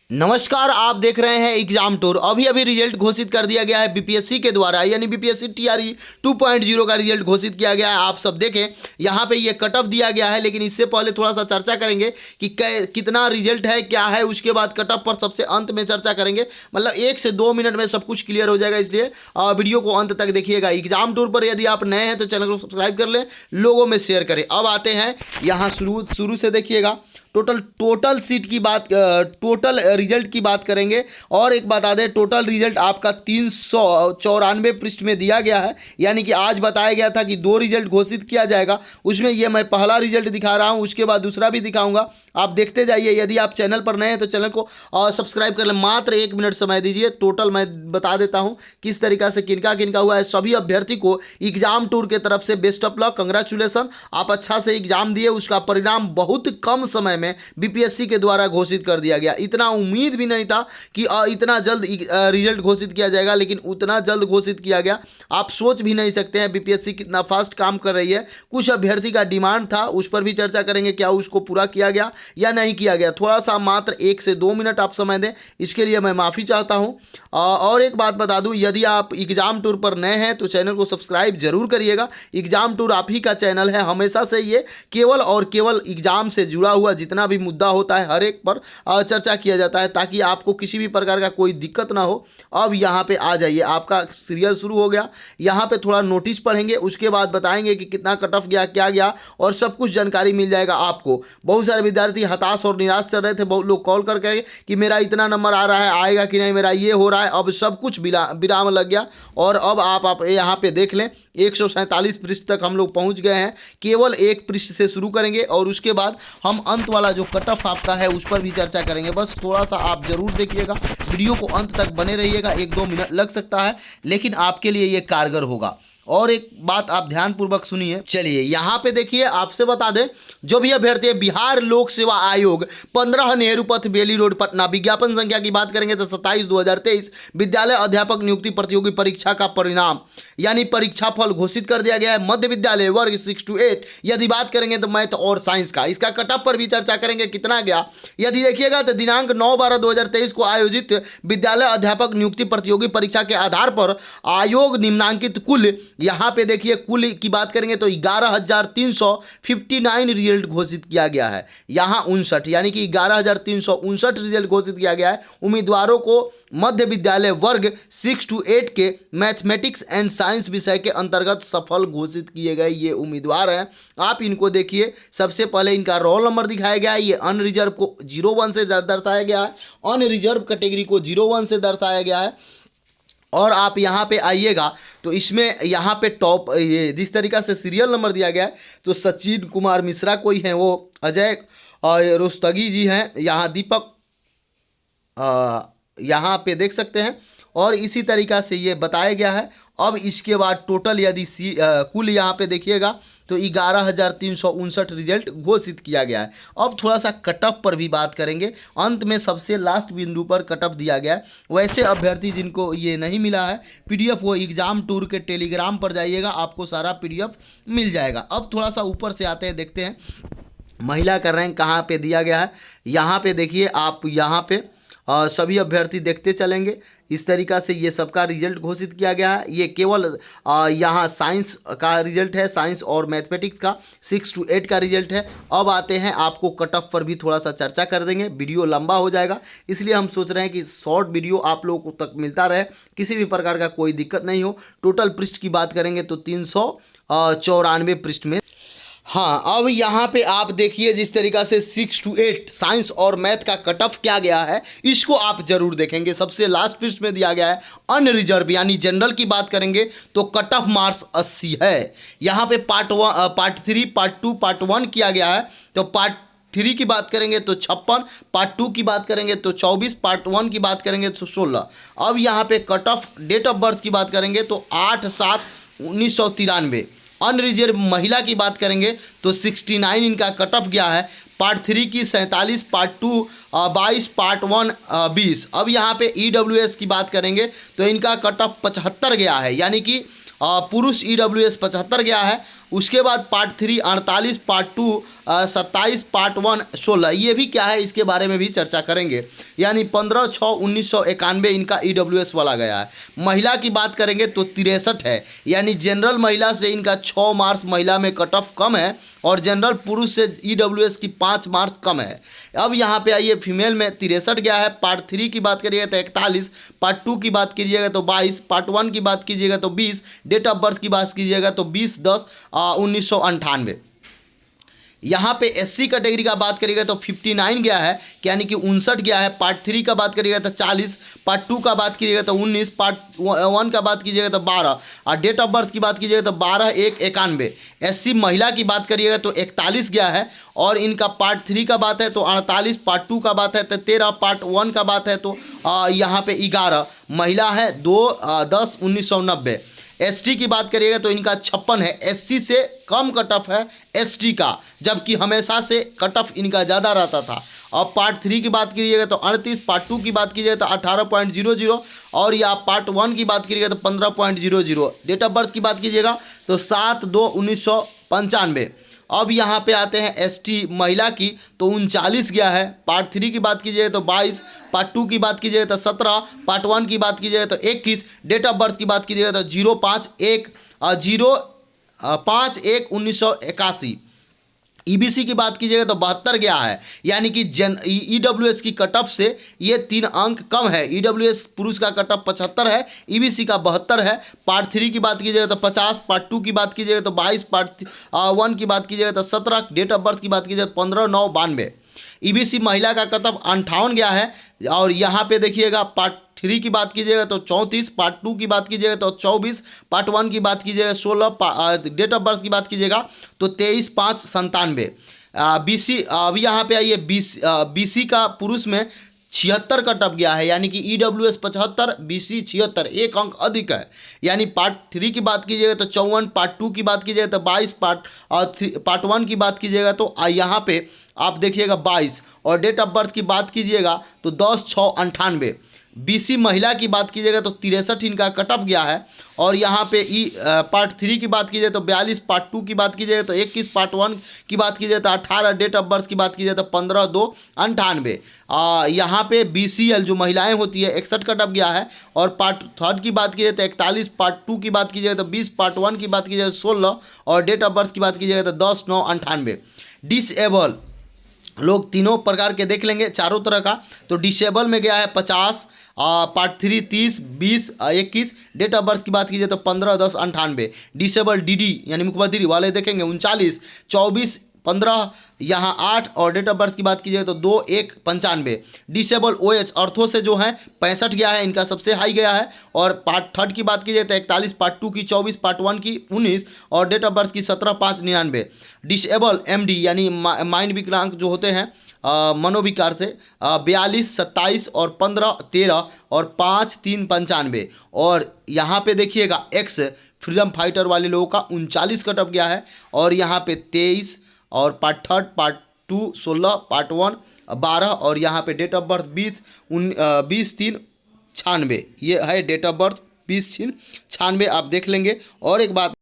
नमस्कार, आप देख रहे हैं एग्जाम टूर। अभी अभी रिजल्ट घोषित कर दिया गया है बीपीएससी के द्वारा, यानी बीपीएससी टीआरई 2.0 का रिजल्ट घोषित किया गया है। आप सब देखें, यहाँ पे ये कट ऑफ दिया गया है, लेकिन इससे पहले थोड़ा सा चर्चा करेंगे कि कितना रिजल्ट है, क्या है। उसके बाद कट ऑफ पर सबसे अंत में चर्चा करेंगे। मतलब 1 से 2 मिनट में सब कुछ क्लियर हो जाएगा, इसलिए वीडियो को अंत तक देखिएगा। एग्जाम टूर पर यदि आप नए हैं तो चैनल को सब्सक्राइब कर लें, लोगों में शेयर करें। अब आते हैं यहाँ शुरू से देखिएगा। टोटल सीट की बात, टोटल रिजल्ट की बात करेंगे। और एक बता दें, टोटल रिजल्ट आपका 394 पृष्ठ में दिया गया है। यानी कि आज बताया गया था कि 2 रिजल्ट घोषित किया जाएगा, उसमें ये मैं पहला रिजल्ट दिखा रहा हूँ, उसके बाद दूसरा भी दिखाऊंगा। आप देखते जाइए। यदि आप चैनल पर नए हैं तो चैनल को सब्सक्राइब कर लें। मात्र 1 मिनट समय दीजिए। टोटल मैं बता देता हूँ किस तरीक़ा से किनका किनका हुआ है। सभी अभ्यर्थी को एग्जाम टूर के तरफ से बेस्ट ऑफ लक, कंग्रेचुलेसन। आप अच्छा से एग्जाम दिए, उसका परिणाम बहुत कम समय में बीपीएससी के द्वारा घोषित कर दिया गया। इतना उम्मीद भी नहीं था कि इतना जल्द रिजल्ट घोषित किया जाएगा, लेकिन उतना जल्द घोषित किया गया। आप सोच भी नहीं सकते हैं बीपीएससी कितना फास्ट काम कर रही है। कुछ अभ्यर्थी का डिमांड था, उस पर भी चर्चा करेंगे, क्या उसको पूरा किया गया या नहीं किया गया। थोड़ा सा मात्र 1 से 2 मिनट आप समय दें, इसके लिए मैं माफ़ी चाहता हूं। और एक बात बता दूं, यदि आप एग्जाम टूर पर नए हैं तो चैनल को सब्सक्राइब जरूर करिएगा। एग्जाम टूर आप ही का चैनल है। हमेशा से ये केवल और केवल एग्जाम से जुड़ा हुआ जितना भी मुद्दा होता है, हर एक पर चर्चा किया जाता है, ताकि आपको किसी भी प्रकार का कोई दिक्कत ना हो। अब यहाँ पे आ जाइए, आपका सीरियल शुरू हो गया। यहाँ पे थोड़ा नोटिस पढ़ेंगे, उसके बाद बताएंगे कि कितना कट ऑफ गया, क्या गया, और सब कुछ जानकारी मिल जाएगा आपको। बहुत सारे विद्यार्थी हताश और निराश चल रहे थे। बहुत लोग कॉल करके कि मेरा इतना नंबर आ रहा है, आएगा कि नहीं, मेरा ये हो रहा है। अब सब कुछ विराम लग गया। और अब आप यहाँ पे देख लें, 147 पृष्ठ तक हम लोग पहुँच गए हैं। केवल एक पृष्ठ से शुरू करेंगे और उसके बाद हम अंत वाला जो कट ऑफ आपका है उस पर भी चर्चा करेंगे। बस थोड़ा सा आप जरूर देखिएगा, वीडियो को अंत तक बने रहिएगा। 1-2 मिनट लग सकता है, लेकिन आपके लिए ये कारगर होगा। और एक बात आप ध्यानपूर्वक सुनिए। चलिए यहाँ पे देखिए, आपसे बता दें, जो भी अभ्यर्थी बिहार लोक सेवा आयोग 15 नेहरू पथ, बेली रोड, पटना, विज्ञापन संख्या की बात करेंगे तो 27/2023 विद्यालय अध्यापक नियुक्ति प्रतियोगी परीक्षा का परिणाम यानी परीक्षा फल घोषित कर दिया गया है। मध्य विद्यालय वर्ग 6 to 8 यदि बात करेंगे तो मैथ और साइंस का, इसका कट ऑफ पर भी चर्चा करेंगे कितना गया। यदि देखिएगा तो दिनांक 9/12/2023 को आयोजित विद्यालय अध्यापक नियुक्ति प्रतियोगी परीक्षा के आधार पर आयोग निम्नांकित कुल, यहाँ पे देखिए कुल की बात करेंगे तो 11,359 रिजल्ट घोषित किया गया है। यहाँ 59 यानी कि 11,359 रिजल्ट घोषित किया गया है। उम्मीदवारों को मध्य विद्यालय वर्ग 6 to 8 के मैथमेटिक्स एंड साइंस विषय के अंतर्गत सफल घोषित किए गए ये उम्मीदवार हैं। आप इनको देखिए, सबसे पहले इनका रोल नंबर दिखाया गया है। ये अनरिजर्व को 01 से दर्शाया गया है, अनरिजर्व कैटेगरी को 01 से दर्शाया गया है। और आप यहाँ पे आइएगा तो इसमें यहाँ पे टॉप ये जिस तरीक़ा से सीरियल नंबर दिया गया है, तो सचिन कुमार मिश्रा कोई हैं, वो अजय रोस्तगी जी हैं, यहाँ दीपक यहाँ पे देख सकते हैं। और इसी तरीक़ा से ये बताया गया है। अब इसके बाद टोटल यदि कुल यहाँ पे देखिएगा तो 11,359 रिजल्ट घोषित किया गया है। अब थोड़ा सा कट ऑफ पर भी बात करेंगे। अंत में सबसे लास्ट बिंदु पर कट ऑफ दिया गया है। वैसे अभ्यर्थी जिनको ये नहीं मिला है पीडीएफ, वो एग्जाम टूर के टेलीग्राम पर जाइएगा, आपको सारा पीडीएफ मिल जाएगा। अब थोड़ा सा ऊपर से आते हैं, देखते हैं महिला का रैंक कहाँ पर दिया गया है। यहाँ पर देखिए, आप यहाँ पर सभी अभ्यर्थी देखते चलेंगे। इस तरीक़ा से ये सबका रिजल्ट घोषित किया गया है। ये केवल यहाँ साइंस का रिजल्ट है, साइंस और मैथमेटिक्स का 6 to 8 का रिजल्ट है। अब आते हैं, आपको कट ऑफ पर भी थोड़ा सा चर्चा कर देंगे। वीडियो लंबा हो जाएगा, इसलिए हम सोच रहे हैं कि शॉर्ट वीडियो आप लोगों तक मिलता रहे, किसी भी प्रकार का कोई दिक्कत नहीं हो। टोटल पृष्ठ की बात करेंगे तो 394 पृष्ठ में। हाँ, अब यहाँ पे आप देखिए जिस तरीक़ा से 6 to 8 साइंस और मैथ का कट ऑफ क्या गया है, इसको आप जरूर देखेंगे। सबसे लास्ट पृष्ठ में दिया गया है अनरिजर्व यानी जनरल की बात करेंगे तो कट ऑफ मार्क्स 80 है। यहाँ पे पार्ट 3, पार्ट 2, पार्ट 1 किया गया है। तो पार्ट 3 की बात करेंगे तो 56, पार्ट 2 की बात करेंगे तो 24, पार्ट 1 की बात करेंगे तो 16। अब यहाँ पे cut off date of birth की बात करेंगे तो 8/7/1993। अनरिजर्व महिला की बात करेंगे तो 69 इनका कट ऑफ गया है। पार्ट 3 की 47, पार्ट 2 22, पार्ट 1 20। अब यहाँ पे ईडब्ल्यूएस की बात करेंगे तो इनका कट ऑफ 75 गया है, यानी कि पुरुष ईडब्ल्यूएस 75 गया है। उसके बाद पार्ट 3 48, पार्ट 2 27 पार्ट 1 16, ये भी क्या है इसके बारे में भी चर्चा करेंगे। यानी 15/6/1991 इनका EWS वाला गया है। महिला की बात करेंगे तो 63 है, यानी जनरल महिला से इनका 6 मार्क्स महिला में कट ऑफ कम है और जनरल पुरुष से EWS की 5 मार्क्स कम है। अब यहाँ पे आइए फीमेल में 63 गया है। पार्ट 3 की बात करिएगा तो 41, पार्ट 2 की बात कीजिएगा तो 22, पार्ट 1 की बात कीजिएगा तो 20, डेट ऑफ बर्थ की बात कीजिएगा तो 20/10/1998। यहाँ पे SC कैटेगरी का बात करिएगा तो 59 गया है, यानी कि 59 गया है। पार्ट 3 का बात करिएगा तो 40, पार्ट 2 का बात कीजिएगा तो 19, पार्ट 1 का बात कीजिएगा तो 12 और डेट ऑफ बर्थ की बात कीजिएगा तो 12/1/91। SC महिला की बात करिएगा तो 41 गया है और इनका पार्ट 3 का बात है तो 48, पार्ट 2 का बात है तो 13, पार्ट 1 का बात है तो यहाँ पे 11, महिला है 2/10/1990। ST की बात करिएगा तो इनका 56 है। SC से कम कट ऑफ है ST का, जबकि हमेशा से कट ऑफ इनका ज़्यादा रहता था। अब पार्ट 3 की बात कीजिएगा तो 38, पार्ट 2 की बात कीजिएगा तो 18.00 और या पार्ट 1 की बात कीजिएगा तो 15.00। डेट ऑफ बर्थ की बात कीजिएगा तो 7/2/1995। अब यहाँ पे आते हैं ST महिला की तो 39 गया है। पार्ट 3 की बात कीजिए तो 22, पार्ट 2 की बात कीजिए तो 17, पार्ट 1 की बात कीजिए तो 21, डेट ऑफ बर्थ की बात कीजिएगा तो 05/1/1981। EBC की बात कीजिएगा तो 72 गया है, यानी कि EWS की कट ऑफ से ये 3 अंक कम है। EWS पुरुष का कट ऑफ 75 है, EBC का 72 है। पार्ट 3 की बात कीजिएगा तो 50, पार्ट 2 की बात कीजिएगा तो 22, पार्ट 1 की बात कीजिएगा तो 17, डेट ऑफ बर्थ की बात कीजिएगा 15/9/92। EBC महिला का कट ऑफ 58 गया है और यहाँ पे देखिएगा पार्ट 3 की बात कीजिएगा तो 34, पार्ट 2 की बात कीजिएगा तो 24, पार्ट 1 की बात कीजिएगा 16, डेट ऑफ बर्थ की बात कीजिएगा तो 23/5/97। BC अब यहाँ पे आइए BC का पुरुष में 76 कट ऑफ गया है, यानी कि EWS 75, BC 76, 1 अंक अधिक है। यानी पार्ट 3 की बात कीजिएगा तो 54, पार्ट 2 की बात कीजिएगा तो 22, पार्ट 1 की बात कीजिएगा तो यहाँ पे आप देखिएगा 22 और डेट ऑफ बर्थ की बात कीजिएगा तो 10/6/98। BC महिला की बात कीजिएगा तो 63 इनका कट ऑफ गया है और यहाँ पे पार्ट 3 की बात कीजिए तो 42, पार्ट 2 की बात कीजिएगा तो 21, पार्ट 1 की बात कीजिए तो 18, डेट ऑफ बर्थ की बात कीजिए तो 15/2/98। यहाँ पे BCL जो महिलाएं होती है 61 कट ऑफ गया है और पार्ट 3 की बात कीजिए तो 41, पार्ट 2 की बात कीजिए तो 20, पार्ट 1 की बात कीजिए तो 16 और डेट ऑफ बर्थ की बात कीजिएगा तो 10/9/98। डिसेबल लोग तीनों प्रकार के देख लेंगे, चारों तरह का। तो डिसेबल में गया है 50, पार्ट 3 30, 20, 21, डेट ऑफ बर्थ की बात कीजिए तो 15/10/98। डिसेबल DD यानी मुखबधिर वाले देखेंगे 39, 24, 15, यहाँ 8 और डेट ऑफ बर्थ की बात कीजिए तो 2/1/95। डिसेबल OH अर्थों से जो है 65 गया है, इनका सबसे हाई गया है। और पार्ट 3 की बात कीजिए तो 41, पार्ट 2 की 24, पार्ट 1 की 19 और डेट ऑफ बर्थ की 17/5/99। डिसेबल MD यानी माइंड विकलांग जो होते हैं मनोविकार से 42, 27 और 15, 13 और 5/3/95। और यहाँ पे देखिएगा X फ्रीडम फाइटर वाले लोगों का 39 कट ऑफ गया है और यहाँ पे 23 और पार्ट 3, पार्ट 2 16, पार्ट 1 12 और यहाँ पे डेट ऑफ बर्थ 20/3/96। ये है डेट ऑफ बर्थ 20/3/96, आप देख लेंगे। और एक बात